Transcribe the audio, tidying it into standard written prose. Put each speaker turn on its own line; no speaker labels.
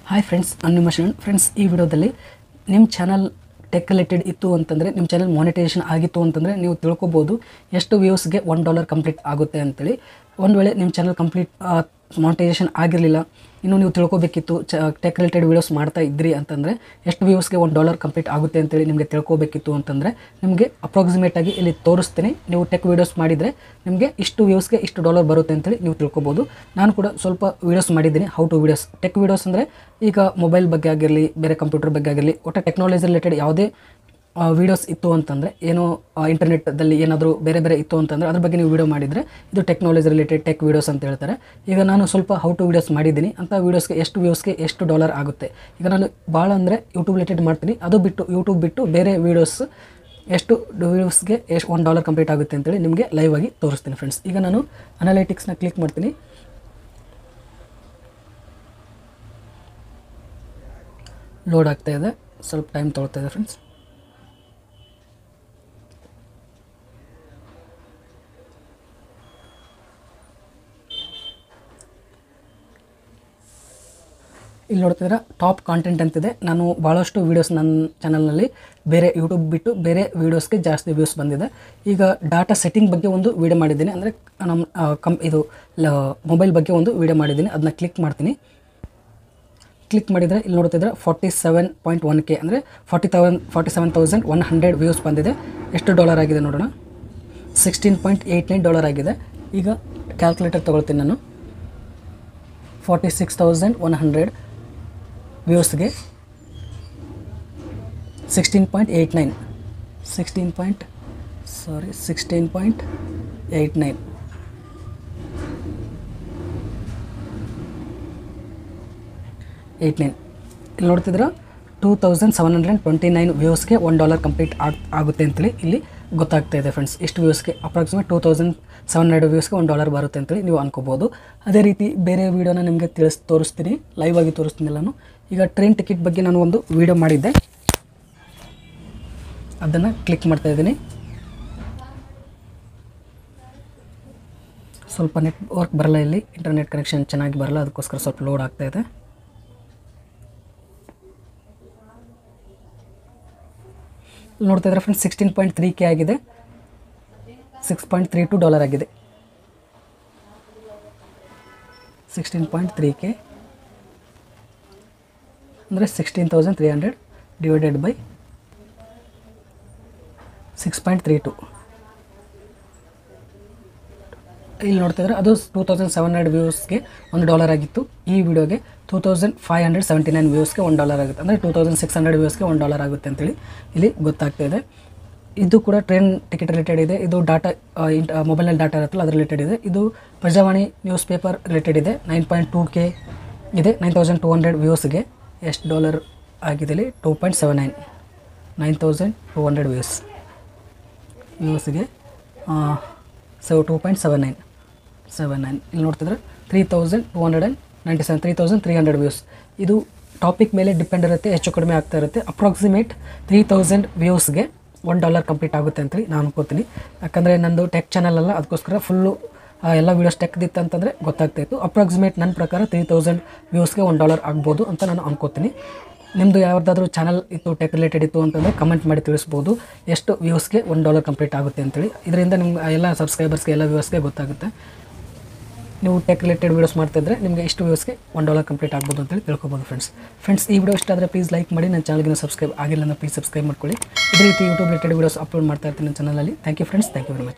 Hi friends, ನಾನು ನಿಮ್ಮ Sharan. Friends, ಈ ವಿಡಿಯೋದಲ್ಲಿ ನಿಮ್ಮ ಚಾನಲ್ ಟೆಕ್ ರಿಲೇಟೆಡ್ ಇತ್ತು ಅಂತಂದರೆ, ನಿಮ್ಮ ಚಾನಲ್ ಮಾನಿಟೈಸೇಷನ್ ಆಗಿತ್ತು ಅಂತಂದರೆ ನೀವು ತಿಳ್ಕೊಬೋದು ಎಷ್ಟು ವ್ಯೂಸ್ಗೆ $1 ಕಂಪ್ಲೀಟ್ ಆಗುತ್ತೆ ಅಂತೇಳಿ. ಒಂದು ವೇಳೆ ನಿಮ್ಮ ಚಾನಲ್ ಕಂಪ್ಲೀಟ್ ಮಾನಿಟೈಸೇಷನ್ ಆಗಿರಲಿಲ್ಲ, ಇನ್ನು ನೀವು ತಿಳ್ಕೊಬೇಕಿತ್ತು ಟೆಕ್ ರಿಲೇಟೆಡ್ ವೀಡಿಯೋಸ್ ಮಾಡ್ತಾ ಇದ್ರಿ ಅಂತಂದರೆ ಎಷ್ಟು ವ್ಯೂಸ್ಗೆ $1 ಕಂಪ್ಲೀಟ್ ಆಗುತ್ತೆ ಅಂತೇಳಿ ನಿಮಗೆ ತಿಳ್ಕೊಬೇಕಿತ್ತು ಅಂತಂದರೆ, ನಿಮಗೆ ಅಪ್ರಾಕ್ಸಿಮೇಟಾಗಿ ಇಲ್ಲಿ ತೋರಿಸ್ತೀನಿ. ನೀವು ಟೆಕ್ ವೀಡಿಯೋಸ್ ಮಾಡಿದರೆ ನಿಮಗೆ ಇಷ್ಟು ವ್ಯೂಸ್ಗೆ ಇಷ್ಟು $1 ಬರುತ್ತೆ ಅಂತೇಳಿ ನೀವು ತಿಳ್ಕೊಬೋದು. ನಾನು ಕೂಡ ಸ್ವಲ್ಪ ವೀಡಿಯೋಸ್ ಮಾಡಿದ್ದೀನಿ, how to videos. Tech videos ಅಂದರೆ ಈಗ ಮೊಬೈಲ್ ಬಗ್ಗೆ ಆಗಿರಲಿ, ಬೇರೆ ಕಂಪ್ಯೂಟರ್ ಬಗ್ಗೆ ಆಗಿರಲಿ, ಒಟ್ಟು ಟೆಕ್ನಾಲಜಿ ರಿಲೇಟೆಡ್ ಯಾವುದೇ ವೀಡಿಯೋಸ್ ಇತ್ತು ಅಂತಂದರೆ, ಏನೋ ಇಂಟರ್ನೆಟ್ದಲ್ಲಿ ಏನಾದರೂ ಬೇರೆ ಬೇರೆ ಇತ್ತು ಅಂತಂದರೆ ಅದ್ರ ಬಗ್ಗೆ ನೀವು ವೀಡಿಯೋ ಮಾಡಿದರೆ ಇದು ಟೆಕ್ನಾಲಜಿ ರಿಲೇಟೆಡ್ ಟೆಕ್ ವೀಡಿಯೋಸ್ ಅಂತ ಹೇಳ್ತಾರೆ. ಈಗ ನಾನು ಸ್ವಲ್ಪ ಹೌ ಟು ವೀಡಿಯೋಸ್ ಮಾಡಿದ್ದೀನಿ. ಅಂತ ವೀಡಿಯೋಸ್ಗೆ ಎಷ್ಟು ವ್ಯೂಸ್ಗೆ ಎಷ್ಟು $1 ಆಗುತ್ತೆ. ಈಗ ನಾನು ಭಾಳ ಅಂದರೆ ಯೂಟ್ಯೂಬ್ ರಿಲೇಟೆಡ್ ಮಾಡ್ತೀನಿ, ಅದು ಬಿಟ್ಟು ಯೂಟ್ಯೂಬ್ ಬಿಟ್ಟು ಬೇರೆ ವೀಡಿಯೋಸ್ ಎಷ್ಟು ವ್ಯೂಸ್ಗೆ ಎಷ್ಟು $1 ಕಂಪ್ಲೀಟ್ ಆಗುತ್ತೆ ಅಂತೇಳಿ ನಿಮಗೆ ಲೈವ್ ಆಗಿ ತೋರಿಸ್ತೀನಿ ಫ್ರೆಂಡ್ಸ್. ಈಗ ನಾನು ಅನಾಲಿಟಿಕ್ಸ್ನ ಕ್ಲಿಕ್ ಮಾಡ್ತೀನಿ. ಲೋಡ್ ಆಗ್ತಾ ಇದೆ, ಸ್ವಲ್ಪ ಟೈಮ್ ತೊಗೊಳ್ತಾ ಇದೆ ಫ್ರೆಂಡ್ಸ್. ಇಲ್ಲಿ ನೋಡ್ತಿದ್ರೆ ಟಾಪ್ ಕಾಂಟೆಂಟ್ ಅಂತಿದೆ. ನಾನು ಭಾಳಷ್ಟು ವೀಡಿಯೋಸ್ ನನ್ನ ಚಾನಲ್ನಲ್ಲಿ ಬೇರೆ ಯೂಟ್ಯೂಬ್ ಬಿಟ್ಟು ಬೇರೆ ವೀಡಿಯೋಸ್ಗೆ ಜಾಸ್ತಿ ವ್ಯೂಸ್ ಬಂದಿದೆ. ಈಗ ಡಾಟಾ ಸೆಟ್ಟಿಂಗ್ ಬಗ್ಗೆ ಒಂದು ವೀಡಿಯೋ ಮಾಡಿದ್ದೀನಿ, ಅಂದರೆ ನಮ್ಮ ಇದು ಮೊಬೈಲ್ ಬಗ್ಗೆ ಒಂದು ವೀಡಿಯೋ ಮಾಡಿದ್ದೀನಿ. ಅದನ್ನ ಕ್ಲಿಕ್ ಮಾಡ್ತೀನಿ. ಕ್ಲಿಕ್ ಮಾಡಿದರೆ ಇಲ್ಲಿ ನೋಡ್ತಿದ್ರೆ 47.1K ಅಂದರೆ 47,100 ವ್ಯೂಸ್ ಬಂದಿದೆ. ಎಷ್ಟು $1 ಆಗಿದೆ ನೋಡೋಣ. $16.89 ಆಗಿದೆ. ಈಗ ಕ್ಯಾಲ್ಕುಲೇಟರ್ ತೊಗೊಳ್ತೀನಿ ನಾನು. 46,100 ವ್ಯೂಸ್ಗೆ 16.89 ಇಲ್ಲಿ ನೋಡ್ತಿದ್ರೆ 2,729 ವ್ಯೂಸ್ಗೆ $1 ಕಂಪ್ಲೀಟ್ ಆಗುತ್ತೆ ಅಂತೇಳಿ ಇಲ್ಲಿ ಗೊತ್ತಾಗ್ತಾ ಇದೆ ಫ್ರೆಂಡ್ಸ್. ಇಷ್ಟು ವ್ಯೂಸ್ಗೆ ಅಪ್ರಾಕ್ಸಿಮೇಟ್ 2,700 ವ್ಯೂಸ್ಗೆ $1 ಬರುತ್ತೆ ಅಂತೇಳಿ ನೀವು ಅನ್ಕೋಬೋದು. ಅದೇ ರೀತಿ ಬೇರೆ ವೀಡಿಯೋನ ನಿಮಗೆ ತೋರಿಸ್ತೀನಿ, ಲೈವ್ ಆಗಿ ತೋರಿಸ್ತೀನಿ ನಾನು. ಈಗ ಟ್ರೈನ್ ಟಿಕೆಟ್ ಬಗ್ಗೆ ನಾನು ಒಂದು ವೀಡಿಯೋ ಮಾಡಿದ್ದೆ, ಅದನ್ನು ಕ್ಲಿಕ್ ಮಾಡ್ತಾ ಇದ್ದೀನಿ. ಸ್ವಲ್ಪ ನೆಟ್ವರ್ಕ್ ಬರಲ್ಲ, ಇಲ್ಲಿ ಇಂಟರ್ನೆಟ್ ಕನೆಕ್ಷನ್ ಚೆನ್ನಾಗಿ ಬರಲ್ಲ, ಅದಕ್ಕೋಸ್ಕರ ಸ್ವಲ್ಪ ಲೋಡ್ ಆಗ್ತಾ ಇದೆ. ನೋಡ್ತಾ ಇದ್ರೆ ಫ್ರೆಂಡ್ಸ್ 16.3K ಆಗಿದೆ, $6.32 ಆಗಿದೆ. 16.3K ಅಂದರೆ 16,300 ಡಿವೈಡೆಡ್ ಬೈ 6.32. ಇಲ್ಲಿ ನೋಡ್ತಿದ್ರೆ ಅದು 2,700 ವ್ಯೂಸ್ಗೆ $1 ಆಗಿತ್ತು. ಈ ವಿಡಿಯೋಗೆ 2,579 ವ್ಯೂಸ್ಗೆ $1 ಆಗುತ್ತೆ, ಅಂದರೆ 2,600 ವ್ಯೂಸ್ಗೆ $1 ಆಗುತ್ತೆ ಅಂತೇಳಿ ಇಲ್ಲಿ ಗೊತ್ತಾಗ್ತಾ ಇದೆ. ಇದು ಕೂಡ ಟ್ರೈನ್ ಟಿಕೆಟ್ ರಿಲೇಟೆಡ್ ಇದೆ. ಇದು ಡಾಟಾ ಮೊಬೈಲ್ನಲ್ಲಿ ಡಾಟಾ ಇರುತ್ತಲ್ಲ ಅದ್ರ ರಿಲೇಟೆಡ್ ಇದೆ. ಇದು ಪ್ರಜಾವಾಣಿ ನ್ಯೂಸ್ ಪೇಪರ್ ರಿಲೇಟೆಡ್ ಇದೆ. 9.2K ಇದೆ. 9,200 ವ್ಯೂಸ್ಗೆ ಎಷ್ಟು $1 ಆಗಿದೆ ಇಲ್ಲಿ 2.79. 9,200 ವ್ಯೂಸ್ಗೆ 2.79. ಇಲ್ಲಿ ನೋಡ್ತಿದ್ರೆ 3,297 3,300 ವ್ಯೂಸ್. ಇದು ಟಾಪಿಕ್ ಮೇಲೆ ಡಿಪೆಂಡ್ ಇರುತ್ತೆ, ಹೆಚ್ಚು ಕಡಿಮೆ ಆಗ್ತಾ ಇರುತ್ತೆ. ಅಪ್ರಾಕ್ಸಿಮೇಟ್ 3,000 ವ್ಯೂಸ್ಗೆ $1 ಕಂಪ್ಲೀಟ್ ಆಗುತ್ತೆ ಅಂತೇಳಿ ನಾನು ಅನ್ಕೋತೀನಿ. ಯಾಕಂದರೆ ನಂದು ಟೆಕ್ ಚಾನಲ್ ಅಲ್ಲ, ಅದಕ್ಕೋಸ್ಕರ ಫುಲ್ಲು ಎಲ್ಲ ವೀಡಿಯೋಸ್ ಟೆಕ್ದಿತ್ತು ಅಂತಂದರೆ ಗೊತ್ತಾಗ್ತಾಯಿತ್ತು. ಅಪ್ರಾಕ್ಸಿಮೇಟ್ ನನ್ನ ಪ್ರಕಾರ 3,000 ವ್ಯೂಸ್ಗೆ $1 ಆಗ್ಬೋದು ಅಂತ ನಾನು ಅನ್ಕೋತೀನಿ. ನಿಮ್ಮದು ಯಾವುದಾದ್ರೂ ಚಾನಲ್ ಇತ್ತು ಟೆಕ್ ರಿಲೇಟೆಡ್ ಇತ್ತು ಅಂತಂದರೆ ಕಮೆಂಟ್ ಮಾಡಿ ತಿಳಿಸ್ಬೋದು ಎಷ್ಟು ವ್ಯೂಸ್ಗೆ $1 ಕಂಪ್ಲೀಟ್ ಆಗುತ್ತೆ ಅಂತೇಳಿ. ಇದರಿಂದ ನಿಮ್ಮ ಎಲ್ಲ ಸಬ್ಸ್ಕ್ರೈಬರ್ಸ್ಗೆ ಎಲ್ಲ ವ್ಯೂಸ್ಗೆ ಗೊತ್ತಾಗುತ್ತೆ. ನೀವು ಟೆಕ್ ರಿಲೇಟೆಡ್ ವೀಡಿಯೋಸ್ ಮಾಡ್ತಾಯಿದ್ರೆ ನಿಮಗೆ ಇಷ್ಟು ವ್ಯೂಸ್ಗೆ $1 ಕಂಪ್ಲೀಟ್ ಆಗ್ಬೋದು ಅಂತೇಳಿ ತಿಳ್ಕೊಬೋದು ಫ್ರೆಂಡ್ಸ್. ಈ ವಿಡಿಯೋ ಇಷ್ಟ ಆದರೆ ಪ್ಲೀಸ್ ಲೈಕ್ ಮಾಡಿ. ನನ್ನ ಚಾನಲ್ಗೆ ಸಬ್ಸ್ಕ್ರೈಬ್ ಆಗಿಲ್ಲ ಅಂದರೆ ಪ್ಲೀಸ್ ಸಬ್ಸ್ಕ್ರೈಬ್ ಮಾಡ್ಕೊಳ್ಳಿ. ಇದೇ ರೀತಿ ಯೂಟ್ಯೂಬ್ ರಿಲೇಟೆಡ್ ವೀಡಿಯೋಸ್ ಅಪ್ಲೋಡ್ ಮಾಡ್ತಾ ಇರ್ತೀನಿ ನನ್ನ ಚಾನಲಲ್ಲಿ. Thank you friends, thank you very much.